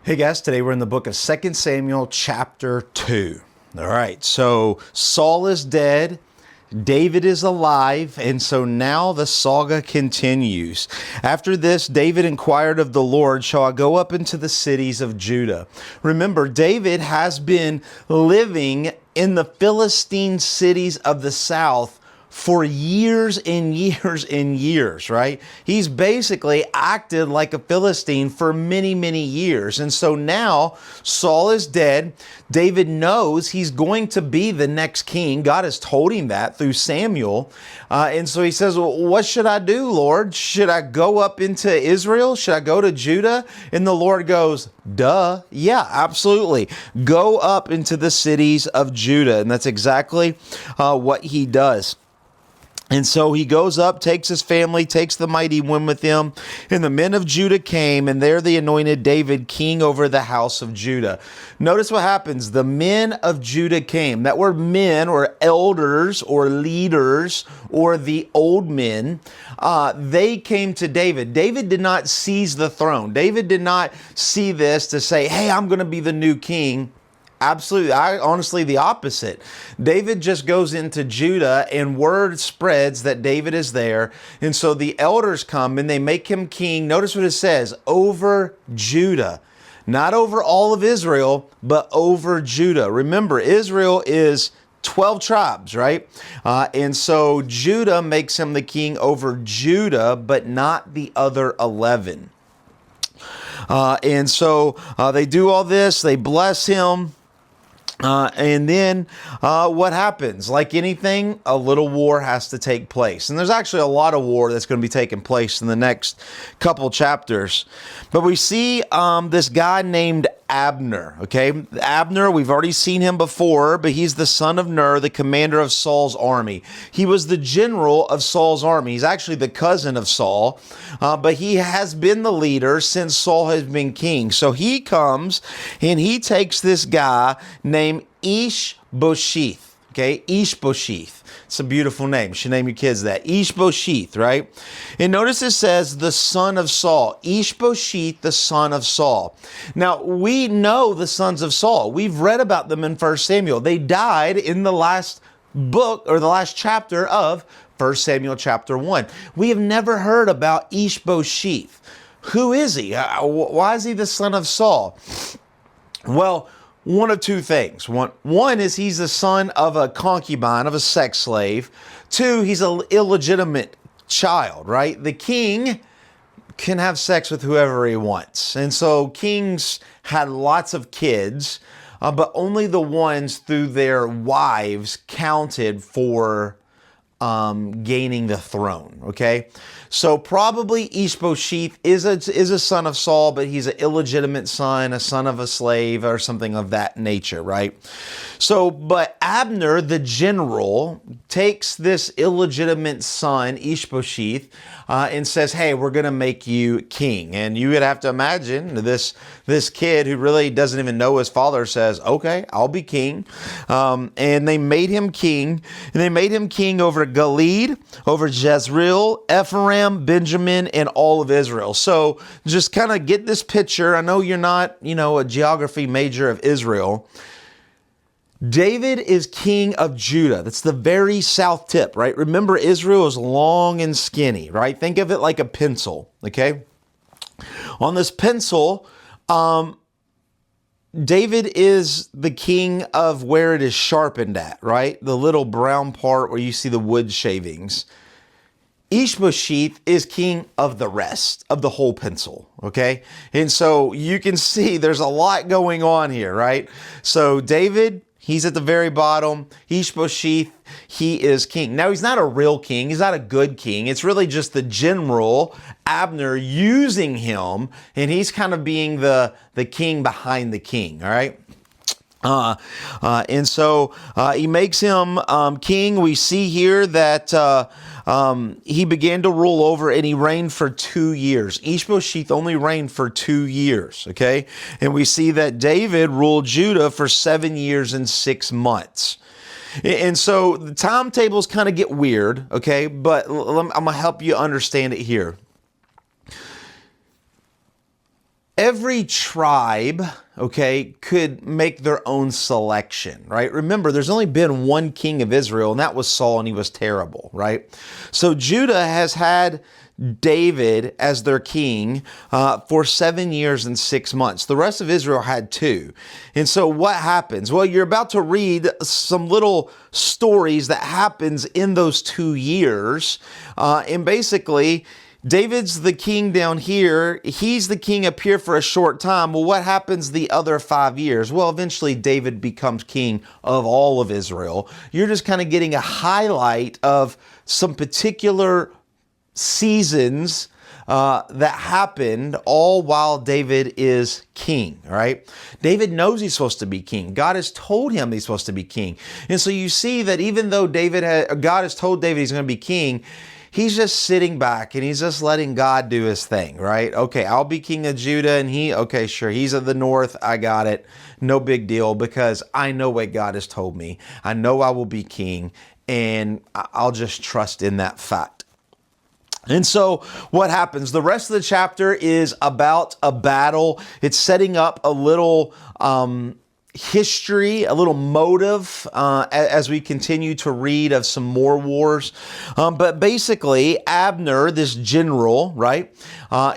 Hey guys, today we're in the book of 2 Samuel chapter 2. All right, so Saul is dead, David is alive, and so now the saga continues. After this, David inquired of the Lord, shall I go up into the cities of Judah? Remember, David has been living in the Philistine cities of the south for years and years and years, right? He's basically acted like a Philistine for many, many years. And so now Saul is dead. David knows he's going to be the next king. God has told him that through Samuel. And so he says, well, what should I do, Lord? Should I go up into Israel? Should I go to Judah? And the Lord goes, duh. Yeah, absolutely. Go up into the cities of Judah. And that's exactly what he does. And so he goes up, takes his family, takes the mighty one with him. And the men of Judah came, and there they anointed David king over the house of Judah. Notice what happens. The men of Judah came. That word men or elders or leaders or the old men, they came to David. David did not seize the throne. David did not see this to say, hey, I'm going to be the new king. Absolutely. Honestly, the opposite. David just goes into Judah and word spreads that David is there. And so the elders come and they make him king. Notice what it says, over Judah. Not over all of Israel, but over Judah. Remember, Israel is 12 tribes, right? And so Judah makes him the king over Judah, but not the other 11. And so they do all this. They bless him. And then what happens? Like anything, a little war has to take place. And there's actually a lot of war that's going to be taking place in the next couple chapters. But we see this guy named Abner, okay? Abner, we've already seen him before, but he's the son of Ner, the commander of Saul's army. He was the general of Saul's army. He's actually the cousin of Saul, but he has been the leader since Saul has been king. So he comes and he takes this guy named Ishbosheth, okay? Ishbosheth. It's a beautiful name. You should name your kids that. Ishbosheth, right? And notice it says the son of Saul. Ishbosheth, the son of Saul. Now, we know the sons of Saul. We've read about them in 1 Samuel. They died in the last book or the last chapter of 1 Samuel chapter 1. We have never heard about Ishbosheth. Who is he? Why is he the son of Saul? Well, one of two things. One is he's the son of a concubine, of a sex slave. Two, he's an illegitimate child, right? The king can have sex with whoever he wants. And so kings had lots of kids, but only the ones through their wives counted for gaining the throne, okay? So probably Ishbosheth is a son of Saul, but he's an illegitimate son, a son of a slave or something of that nature, right? So, but Abner, the general, takes this illegitimate son, Ishbosheth, and says, hey, we're going to make you king. And you would have to imagine this kid who really doesn't even know his father says, okay, I'll be king. And they made him king. And they made him king over Gilead, over Jezreel, Ephraim, Benjamin, and all of Israel. So just kind of get this picture. I know you're not, a geography major of Israel. David is king of Judah. That's the very south tip, right? Remember, Israel is long and skinny, right? Think of it like a pencil, okay? On this pencil, David is the king of where it is sharpened at, right? The little brown part where you see the wood shavings. Ishbosheth is king of the rest of the whole pencil, okay? And so you can see there's a lot going on here, right? So David, he's at the very bottom. Ishbosheth, he is king. Now, he's not a real king. He's not a good king. It's really just the general, Abner, using him, and he's kind of being the king behind the king, all right? And so he makes him king. We see here that he began to rule over, and he reigned for 2 years. Ishbosheth only reigned for 2 years, okay? And we see that David ruled Judah for 7 years and 6 months. And so the timetables kind of get weird, okay? But I'm going to help you understand it here. every tribe, okay, could make their own selection, right? Remember, there's only been one king of Israel, and that was Saul, and he was terrible, right? So Judah has had David as their king for 7 years and 6 months. The rest of Israel had 2. And so what happens? Well, you're about to read some little stories that happens in those 2 years. And basically, David's the king down here. He's the king up here for a short time. Well, what happens the other 5 years? Well, eventually David becomes king of all of Israel. You're just kind of getting a highlight of some particular seasons that happened all while David is king, right? David knows he's supposed to be king. God has told him he's supposed to be king. And so you see that even though God has told David he's going to be king, he's just sitting back and he's just letting God do his thing, right? Okay, I'll be king of Judah, and okay, sure, he's of the north. I got it. No big deal, because I know what God has told me. I know I will be king, and I'll just trust in that fact. And so what happens? The rest of the chapter is about a battle. It's setting up a little history, a little motive as we continue to read of some more wars. But basically, Abner, this general, right?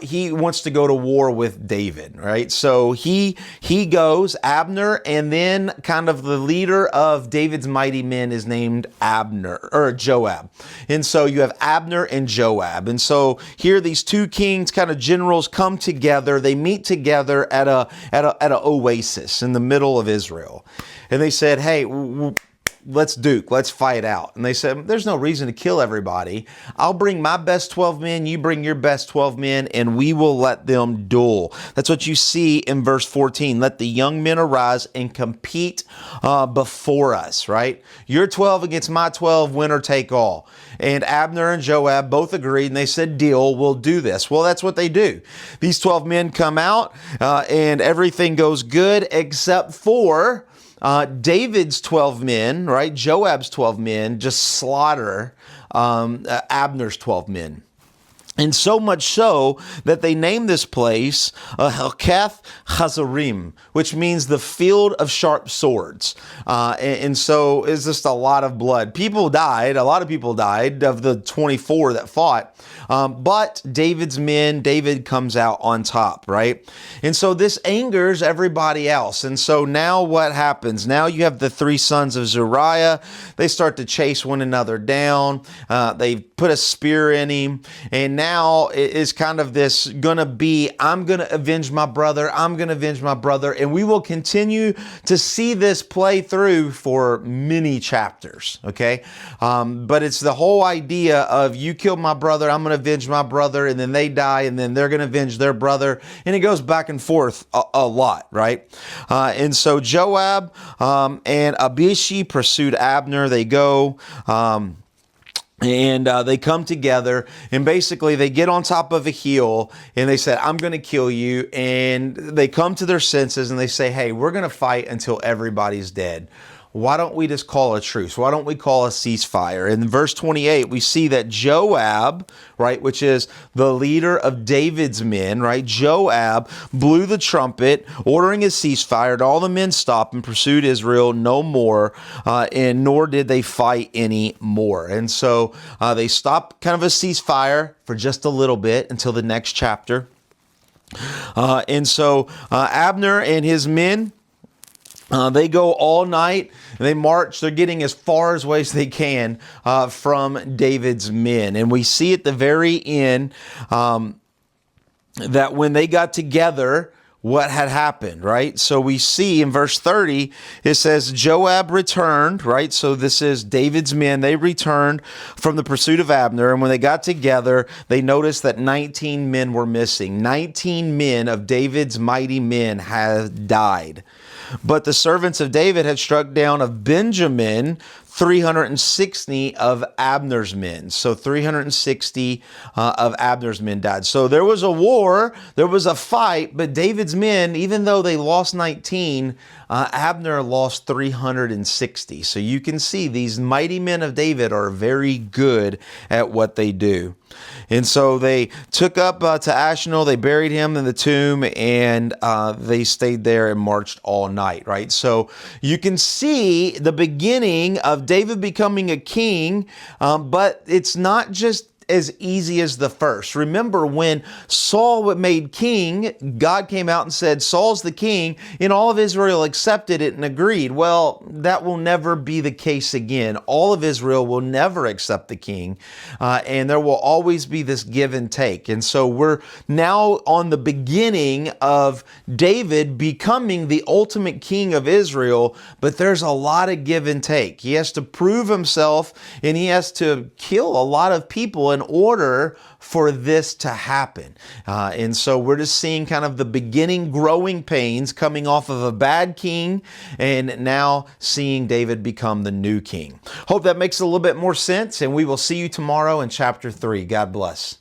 He wants to go to war with David, right? So he goes, Abner, and then kind of the leader of David's mighty men is named Abner, or Joab. And so you have Abner and Joab. And so here these 2 kings, kind of generals, come together. They meet together at an oasis in the middle of Israel. And they said, hey, let's fight out. And they said, there's no reason to kill everybody. I'll bring my best 12 men, you bring your best 12 men, and we will let them duel. That's what you see in verse 14. Let the young men arise and compete before us, right? Your 12 against my 12, winner take all. And Abner and Joab both agreed, and they said, deal, we'll do this. Well, that's what they do. These 12 men come out, and everything goes good except for David's 12 men, right? Joab's 12 men just slaughter Abner's 12 men. And so much so that they named this place Helkath Hazarim, which means the field of sharp swords. And so it's just a lot of blood. People died. A lot of people died of the 24 that fought. But David's men, David comes out on top, right? And so this angers everybody else. And so now what happens? Now you have the 3 sons of Zeruiah. They start to chase one another down. They put a spear in him. And now it is kind of this gonna be, I'm gonna avenge my brother. I'm gonna avenge my brother. And we will continue to see this play through for many chapters, okay? But it's the whole idea of you killed my brother, I'm gonna avenge my brother, and then they die, and then they're gonna avenge their brother. And it goes back and forth a lot, right? And so Joab and Abishai pursued Abner. They go, and they come together, and basically they get on top of a hill, and they said, I'm going to kill you. And they come to their senses, and they say, hey, we're going to fight until everybody's dead. Why don't we just call a truce? Why don't we call a ceasefire? In verse 28, we see that Joab, right, which is the leader of David's men, right? Joab blew the trumpet, ordering a ceasefire, and all the men stopped and pursued Israel no more, and nor did they fight any more. And so they stopped kind of a ceasefire for just a little bit until the next chapter. And so Abner and his men, they go all night, and they march. They're getting as far away as they can from David's men. And we see at the very end that when they got together, what had happened, right? So we see in verse 30, it says, Joab returned, right? So this is David's men. They returned from the pursuit of Abner. And when they got together, they noticed that 19 men were missing. 19 men of David's mighty men had died. But the servants of David had struck down of Benjamin 360 of Abner's men. So 360 of Abner's men died. So there was a war, there was a fight, but David's men, even though they lost 19, Abner lost 360. So you can see these mighty men of David are very good at what they do. And so they took up to Ashnel, they buried him in the tomb, and they stayed there and marched all night, right? So you can see the beginning of David becoming a king, but it's not just as easy as the first. Remember, when Saul was made king, God came out and said, Saul's the king, and all of Israel accepted it and agreed. Well, that will never be the case again. All of Israel will never accept the king, and there will always be this give and take. And so we're now on the beginning of David becoming the ultimate king of Israel, but there's a lot of give and take. He has to prove himself, and he has to kill a lot of people in order for this to happen. And so we're just seeing kind of the beginning growing pains coming off of a bad king, and now seeing David become the new king. Hope that makes a little bit more sense, and we will see you tomorrow in chapter 3. God bless.